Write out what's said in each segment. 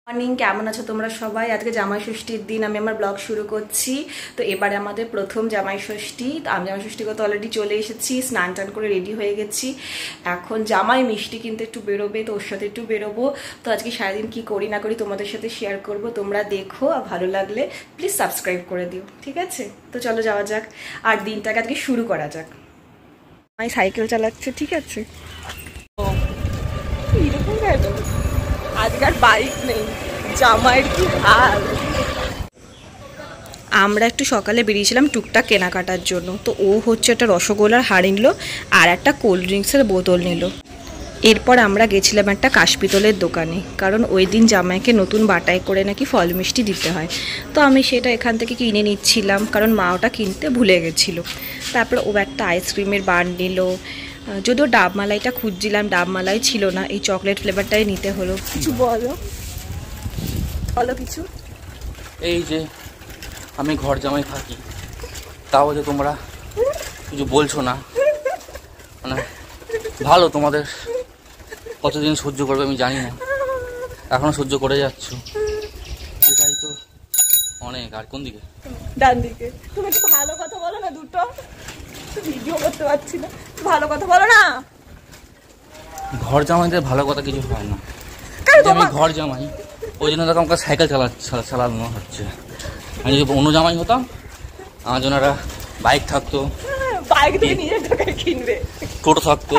Morning, কেমন আছো তোমরা সবাই? আজকে জামাই ষষ্ঠীর দিন আমি আমার ব্লগ শুরু করছি। তো এবারে আমাদের প্রথম জামাই ষষ্ঠী। তো আমি জামাই ষষ্ঠী করতে অলরেডি চলে এসেছি, স্নান টান করে রেডি হয়ে গেছি। এখন জামাই মিষ্টি কিনতে একটু বেরোবে, তো ওর সাথে একটু বেরোবো। তো আজকে সারাদিন কি করি না করি তোমাদের সাথে শেয়ার করব। তোমরা দেখো, আর ভালো লাগলে প্লিজ সাবস্ক্রাইব করে দিও, ঠিক আছে? তো চলো যাওয়া যাক, আর দিনটাকে আজকে শুরু করা যাক। আমি সাইকেল চালাচ্ছে, ঠিক আছে? এরকম আজকাল বাইক নেই, জামাইয়ের কি হাল। আমরা একটু সকালে বেরিয়েছিলাম টুকটাক কেনাকাটার জন্য। তো ও হচ্ছে একটা রসগোল্লার হাড়ি নিল আর একটা কোল্ড ড্রিঙ্কসের বোতল নিল। এরপর আমরা গেছিলাম একটা কাশপিতলের দোকানে, কারণ ওই দিন জামাইকে নতুন বাটায় করে নাকি ফল মিষ্টি দিতে হয়। তো আমি সেটা এখান থেকে কিনে নিচ্ছিলাম, কারণ মা ওটা কিনতে ভুলে গেছিলো। তারপর ও একটা আইসক্রিমের বার নিল। যদিও ডাব মালাইটা খুঁজছিলাম, ডাব মালাই ছিল না, এই চকলেট ফ্লেভারটাই নিতে হলো। কিছু বলো বলো কিছু। এই যে আমি ঘর জামাই থাকি, তাও যে তোমরা কিছু বলছো না, মানে ভালো, তোমাদের কতদিন সহ্য করবে আমি জানি না, এখনো সহ্য করে যাচ্ছ, এটাই তো অনেক। আর কোন দিকে? ডান দিকে। তুমি একটু ভালো কথা বলো না, দুটো ভিডিও করতে পারছি না, ভালো কথা বলো না। ঘর জামাইদের ভালো কথা কিছু হয় না। আমি ঘর জামাই, ওই জন্য দেখো আমাকে সাইকেল চালানো হচ্ছে। আমি যদি অন্য জামাই হতাম, আমার জন্য একটা বাইক থাকতো, বাইক দিয়ে নিজের টাকায় কিনবে, টোটো থাকতো,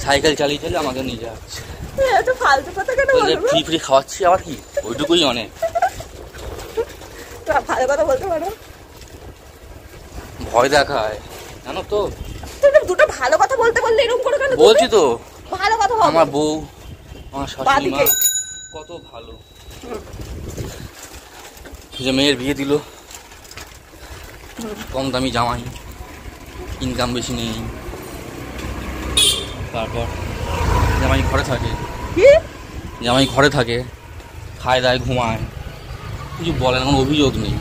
সাইকেল চালিয়ে চালিয়ে আমাকে নিয়ে যাচ্ছে। ফালতু কথা কেন বলবো? ফ্রি ফ্রি খাওয়াচ্ছি আবার কি, ওইটুকুই অনেক। ভালো কথা বলতে পারো? ভয় দেখায়, জানো তো। দুটো ভালো কথা বলতে বললে এরকম করে কেন? বলছি তো ভালো কথা বলো। আমার বউ, আমার শাশুড়ি মা কত ভালো, যে মেয়ের বিয়ে দিল, কম দামি জামাই, ইনকাম বেশি নেই, তারপর জামাই ঘরে থাকে, জামাই ঘরে থাকে, খায় দায় ঘুমায়, কিছু বলে না, কোনো অভিযোগ নেই।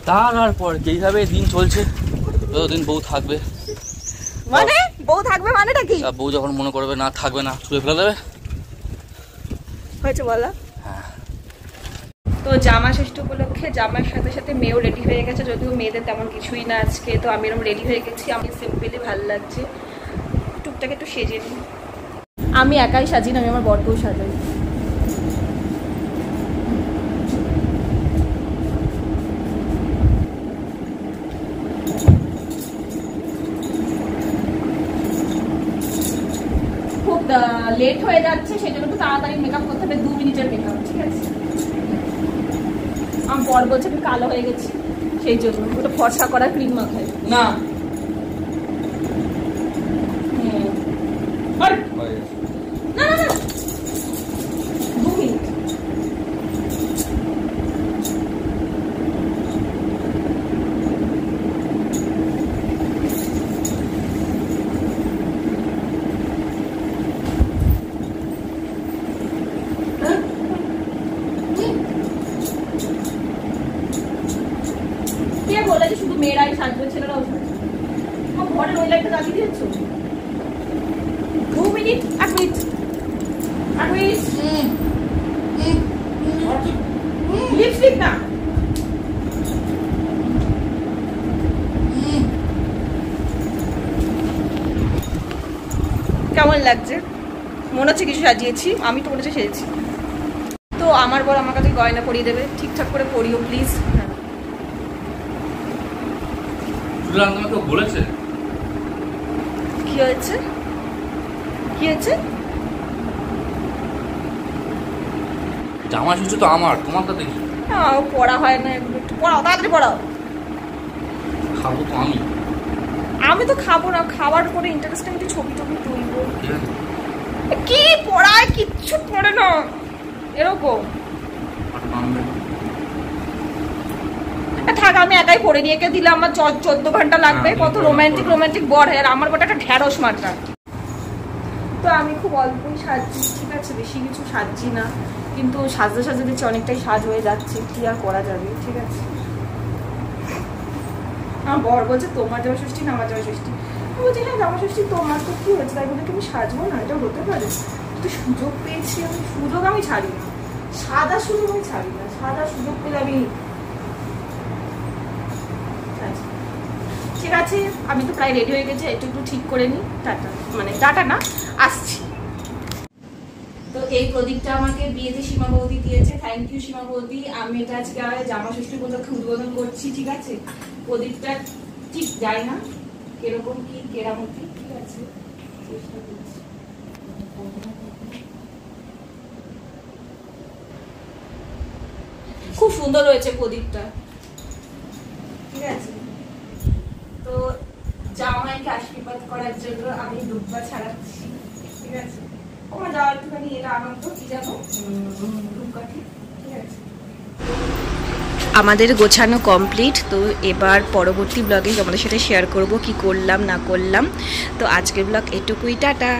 তারপর যেইভাবে দিন চলছে, যতদিন বউ থাকবে, মানে বউ থাকবে মানেটা কি? বউ যখন মনে করবে না থাকবে না, ছুঁড়ে ফেলে দেবে। হয়েছে বলা। হ্যাঁ। তো জামা ষষ্ঠী উপলক্ষে জামার সাথে সাথে মেয়েও রেডি হয়ে গেছে, যদিও মেয়েদের তেমন কিছুই না আজকে। তো আমি এরকম রেডি হয়ে গেছি, আমি সিম্পলি ভালো লাগছে, টুকটাক একটু সেজে নিই। আমি একাই সাজি না, আমি আমার বরকেও সাজাই। খুব লেট হয়ে যাচ্ছে, সেটা একটু তাড়াতাড়ি মেকআপ করতে হবে, 2 মিনিটের মেকআপ, ঠিক আছে? আমার বর বলছে আমি কালো হয়ে গেছি, সেই জন্য ওটা ফর্সা করা ক্রিম মাখাই না। না না না, 2 মিনিট। কে বলেছে শুধু মেয়েরাই সাজবে, ছেলেরাও সাজবে? আমার ঘরের ওই লাইটটা জ্বালিয়ে দিয়েছ। 2 মিনিট, 1 মিনিট, 1 মিনিট। লিপস্টিক না, কেমন লাগছে? মনে হচ্ছে কিছু সাজিয়েছি, আমি তো মনে হচ্ছে সেজেছি। তো আমার বর আমার কাছে গয়না পরিয়ে দেবে, ঠিকঠাক করে পরিও প্লিজ। বলেছে কি হয়েছে? কি হয়েছে? জামা ষষ্ঠী তো আমার, তোমার তো দেখি পড়া হয় না, একটু পড়াও, তাড়াতাড়ি পড়াও। খাবো তো আমি। আমি তো খাবো না, খাবার পরে ইন্টারেস্টিং একটু ছবি টবি তুলবো। কি পড়ায়? কিচ্ছু পড়ে না, এরকম। থাক, আমি একাই পড়ে নিয়ে কে দিলে আমার 14 ঘন্টা লাগবে। কত রোমান্টিক রোমান্টিক বর, আর আমার বড় একটা ঢ্যাঁড়স মাত্রা। তো আমি খুব অল্পই সাজছি, ঠিক আছে? বেশি কিছু সাজছি না, কিন্তু সাজতে সাজতে দেখছি অনেকটাই সাজ হয়ে যাচ্ছে, কি আর করা যাবে, ঠিক আছে? আমার বর বলছে তোমার জামাই ষষ্ঠী না আমার জামাই ষষ্ঠী। বলছি হ্যাঁ জামা ষষ্ঠী তোমার তো কি হয়েছে, তাই বলে তুমি সাজবো না, এটা হতে পারে? তো সুযোগ পেয়েছি আমি, সুযোগ আমি ছাড়ি না, সাদা সুযোগ আমি ছাড়ি না, সাদা সুযোগ পেলে আমি। ঠিক আছে, আমি তো প্রায় রেডি হয়ে গেছি, একটু একটু ঠিক করে নিই। টাটা, মানে টাটা না, আসছি। তো এই প্রদীপটা আমাকে বিয়েতে সীমা বৌদি দিয়েছে, থ্যাংক ইউ সীমা বৌদি। আমি এটা আজকে জামা ষষ্ঠী উপলক্ষে উদ্বোধন করছি। ঠিক আছে, প্রদীপটা ঠিক যায় না কিরকম কি কেরামতি, ঠিক আছে চেষ্টা করছি। খুব সুন্দর হয়েছে প্রদীপটা, ঠিক আছে। তো জামাইকে আশীর্বাদ করার জন্য আমি দুব্বা ছাড়াচ্ছি, ঠিক আছে। ওমা যাওয়া একটুখানি এটা আমার তো কি জানো ধূপকাঠি, ঠিক আছে। আমাদের গোছানো কমপ্লিট। তো এবার পরবর্তী ব্লগে তোমাদের সাথে শেয়ার করব কি করলাম না করলাম। তো আজকের ব্লগ এটুকুই, টাটা।